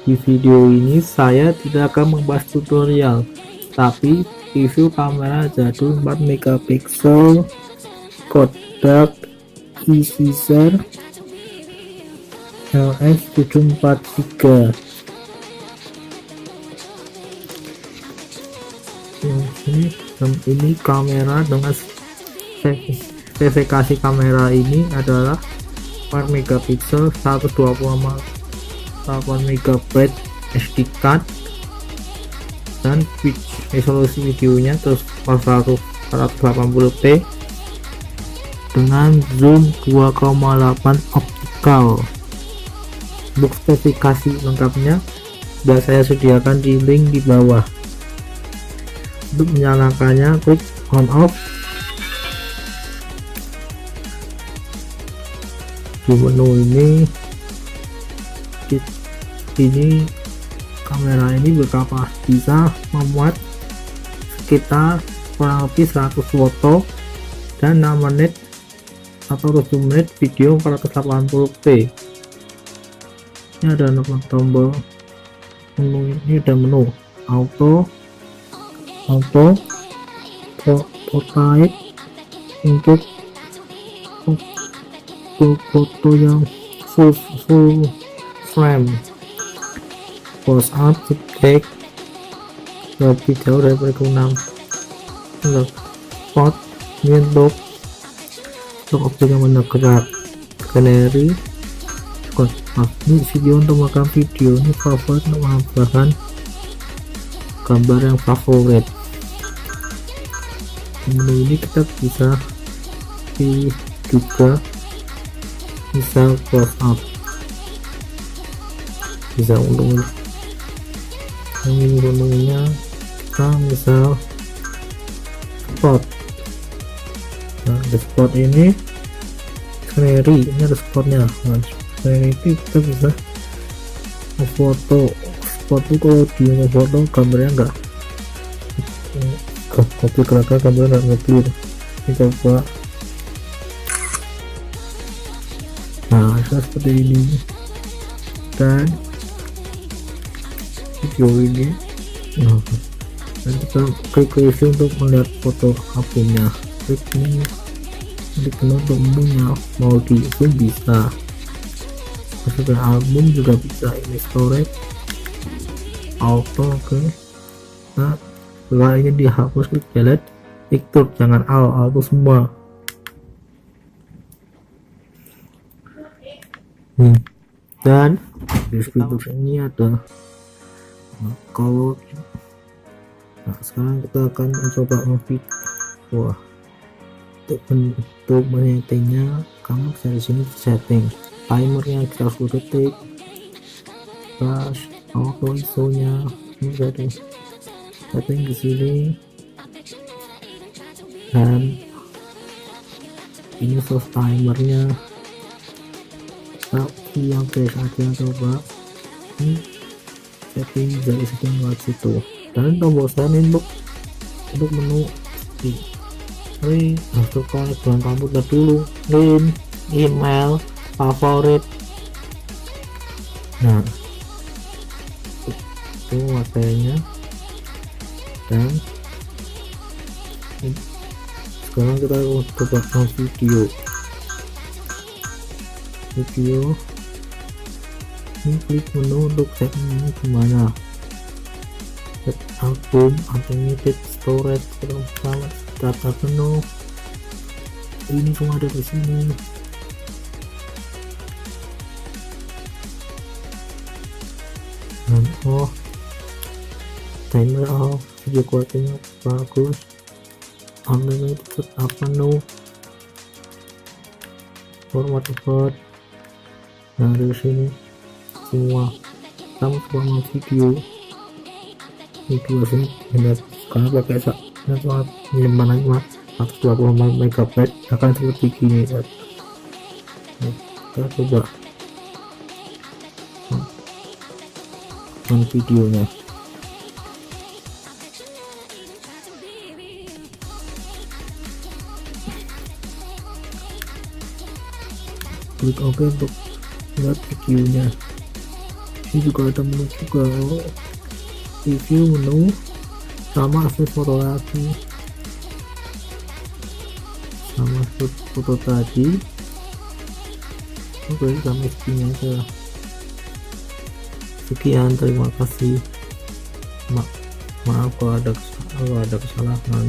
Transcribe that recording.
Di video ini saya tidak akan membahas tutorial, tapi review kamera jadul 4 megapiksel kodak sekitar LS743. Ini kamera dengan spesifikasi kamera ini adalah 4 megapiksel 128 MB SD card, dan resolusi videonya terus 480p dengan zoom 2,8 optikal. Untuk spesifikasi lengkapnya sudah saya sediakan di link di bawah. Untuk menyalakannya, klik on off. Di menu ini kamera ini bisa memuat sekitar kurang lebih 100 foto dan 6 menit atau 7 menit video 480p. Ini ada tombol menu, ini ada menu auto portrait untuk foto yang full frame, close up, back lebih jauh dari 6 spot. Ini untuk objek yang mendekat, galeri. Ini video untuk merekam video, ini favorit untuk menambahkan gambar yang favorit. Di menu ini kita bisa juga bisa close up, bisa untuk ini menunya kita misal spot. Nah, di spot ini galeri, ini ada spotnya. Nah, galeri itu kita bisa foto. Spot itu kalau dia foto gambarnya enggak kopi kelakar, gambarnya enggak clear. Ini coba. Nah, seperti ini. Dan video ini dan kita klik review untuk melihat foto albumnya. Klik ini untuk menunya, mau di zoom bisa, masukkan album juga bisa. Ini storage auto. Oke. Nah, setelah ini dihapus, klik delete, picture, jangan auto semua. Dan di fitur ini ada kalau sekarang kita akan mencoba untuk menyetingnya. Kamu bisa di sini setting timernya 30 detik, flash, auto ISO nya ini jadi setting di sini, dan ini soft timernya. Tapi yang biasa aja coba ini setting dari setting lewat situ. Dan tombol send untuk menu ini untuk connect dengan komputer dulu, link, email, favorit. Nah, itu materinya. Dan sekarang kita coba video. Ini klik menu untuk settingnya gimana, set album, unlimited storage, data penuh, ini semua ada di sini. Dan timer off, video kualitasnya bagus, unlimited penuh, format effort. Nah, dari sini semua kamu semua video sini lihat, karena pakai penyimpanan 120 MB akan seperti gini. Kita coba videonya. Klik OK untuk lihat videonya. Ini juga ada menu juga, review menu sama akses foto lagi, sama foto tadi. Oke, kami segini aja. Sekian, terima kasih. Maaf kalau ada kesalahan.